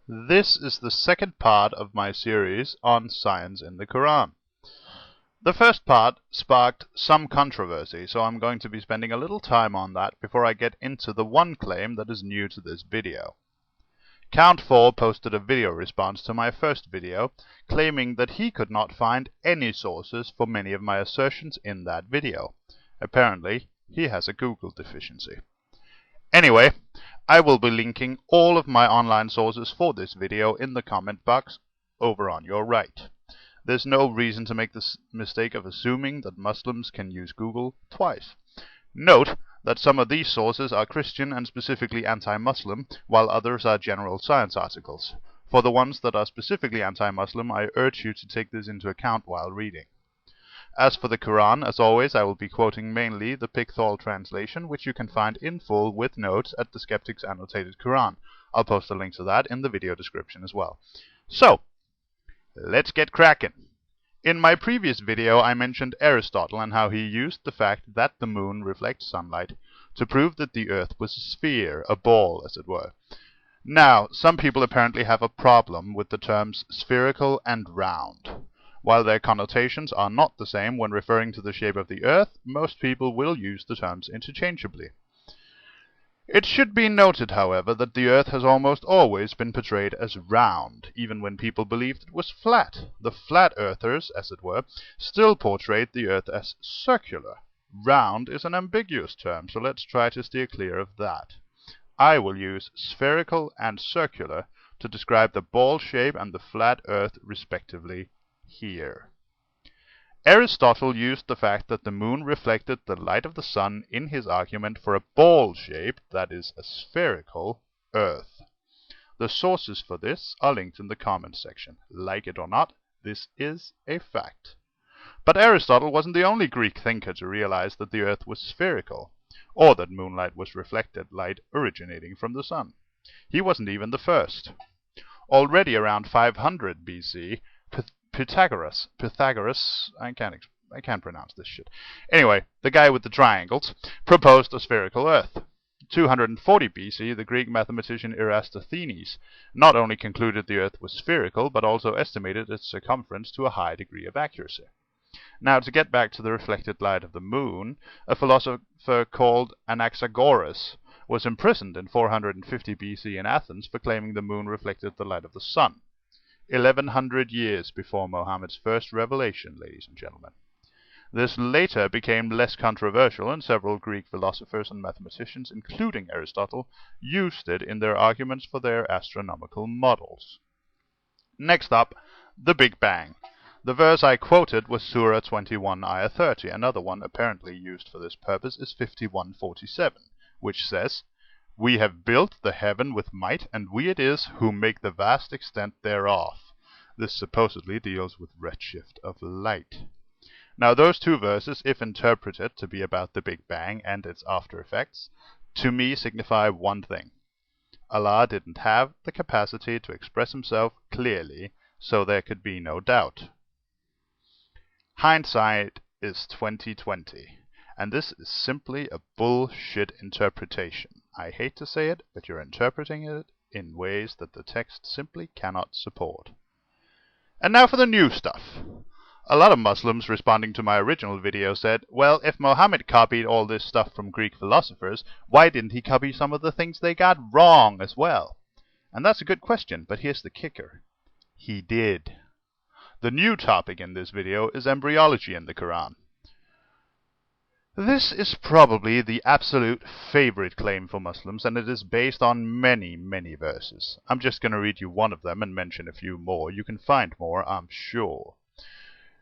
This is the second part of my series on science in the Quran. The first part sparked some controversy, so I'm going to be spending a little time on that before I get into the one claim that is new to this video. Count4 posted a video response to my first video, claiming that he could not find any sources for many of my assertions in that video. Apparently, he has a Google deficiency. Anyway, I will be linking all of my online sources for this video in the comment box over on your right. There's no reason to make the mistake of assuming that Muslims can use Google twice. Note that some of these sources are Christian and specifically anti-Muslim, while others are general science articles. For the ones that are specifically anti-Muslim, I urge you to take this into account while reading. As for the Quran, as always, I will be quoting mainly the Pickthall translation, which you can find in full with notes at the Skeptic's Annotated Quran. I'll post a link to that in the video description as well. So, let's get cracking. In my previous video, I mentioned Aristotle and how he used the fact that the moon reflects sunlight to prove that the Earth was a sphere, a ball, as it were. Now, some people apparently have a problem with the terms spherical and round. While their connotations are not the same when referring to the shape of the Earth, most people will use the terms interchangeably. It should be noted, however, that the Earth has almost always been portrayed as round, even when people believed it was flat. The flat earthers, as it were, still portrayed the Earth as circular. Round is an ambiguous term, so let's try to steer clear of that. I will use spherical and circular to describe the ball shape and the flat Earth respectively here. Aristotle used the fact that the moon reflected the light of the sun in his argument for a ball-shaped, that is, a spherical, Earth. The sources for this are linked in the comments section. Like it or not, this is a fact. But Aristotle wasn't the only Greek thinker to realize that the Earth was spherical, or that moonlight was reflected light originating from the sun. He wasn't even the first. Already around 500 BC, Pythagoras, I can't pronounce this shit. Anyway, the guy with the triangles proposed a spherical Earth. 240 BC, the Greek mathematician Eratosthenes not only concluded the Earth was spherical, but also estimated its circumference to a high degree of accuracy. Now, to get back to the reflected light of the moon, a philosopher called Anaxagoras was imprisoned in 450 BC in Athens for claiming the moon reflected the light of the sun. 1100 years before Mohammed's first revelation, ladies and gentlemen. This later became less controversial, and several Greek philosophers and mathematicians, including Aristotle, used it in their arguments for their astronomical models. Next up, the Big Bang. The verse I quoted was Surah 21, Ayah 30. Another one apparently used for this purpose is 51:47, which says, "We have built the heaven with might, and we it is who make the vast extent thereof." This supposedly deals with redshift of light. Now those two verses, if interpreted to be about the Big Bang and its after effects, to me signify one thing. Allah didn't have the capacity to express himself clearly, so there could be no doubt. Hindsight is 20/20, and this is simply a bullshit interpretation. I hate to say it, but you're interpreting it in ways that the text simply cannot support. And now for the new stuff. A lot of Muslims responding to my original video said, well, if Muhammad copied all this stuff from Greek philosophers, why didn't he copy some of the things they got wrong as well? And that's a good question, but here's the kicker. He did. The new topic in this video is embryology in the Quran. This is probably the absolute favorite claim for Muslims, and it is based on many, many verses. I'm just going to read you one of them and mention a few more. You can find more, I'm sure.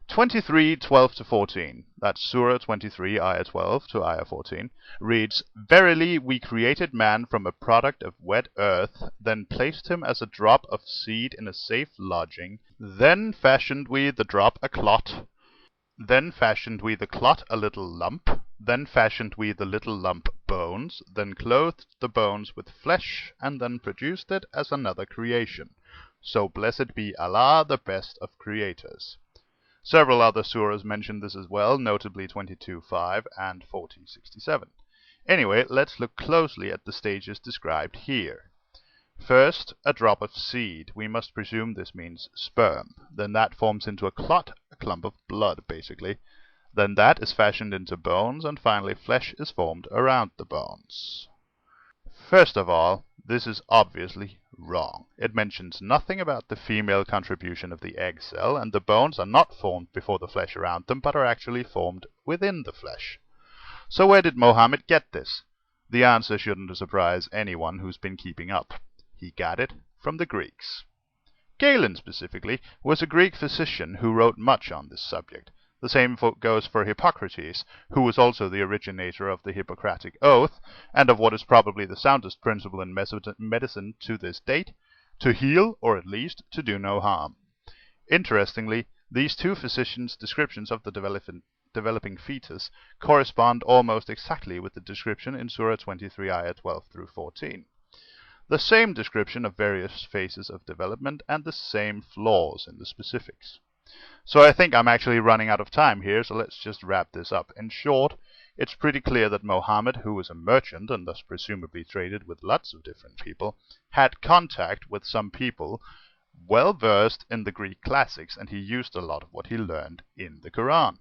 23:12-14, that's Surah 23, Ayah 12 to Ayah 14, reads, "Verily we created man from a product of wet earth, then placed him as a drop of seed in a safe lodging. Then fashioned we the drop a clot. Then fashioned we the clot a little lump. Then fashioned we the little lump bones. Then clothed the bones with flesh, and then produced it as another creation. So blessed be Allah, the best of creators." Several other surahs mention this as well, notably 22:5 and 40:67. Anyway, let's look closely at the stages described here. First, a drop of seed. We must presume this means sperm. Then that forms into a clot, a clump of blood, basically. Then that is fashioned into bones, and finally flesh is formed around the bones. First of all, this is obviously wrong. It mentions nothing about the female contribution of the egg cell, and the bones are not formed before the flesh around them, but are actually formed within the flesh. So where did Mohammed get this? The answer shouldn't surprise anyone who's been keeping up. He got it from the Greeks. Galen, specifically, was a Greek physician who wrote much on this subject. The same goes for Hippocrates, who was also the originator of the Hippocratic Oath, and of what is probably the soundest principle in medicine to this date: to heal, or at least to do no harm. Interestingly, these two physicians' descriptions of the developing fetus correspond almost exactly with the description in Surah 23, ayah 12 through 14. The same description of various phases of development and the same flaws in the specifics. So I think I'm actually running out of time here, so let's just wrap this up. In short, it's pretty clear that Mohammed, who was a merchant and thus presumably traded with lots of different people, had contact with some people well versed in the Greek classics, and he used a lot of what he learned in the Quran.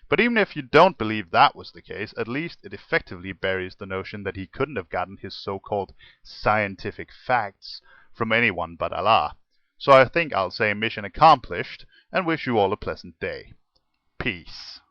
But even if you don't believe that was the case, at least it effectively buries the notion that he couldn't have gotten his so-called scientific facts from anyone but Allah. So I think I'll say mission accomplished, and wish you all a pleasant day. Peace.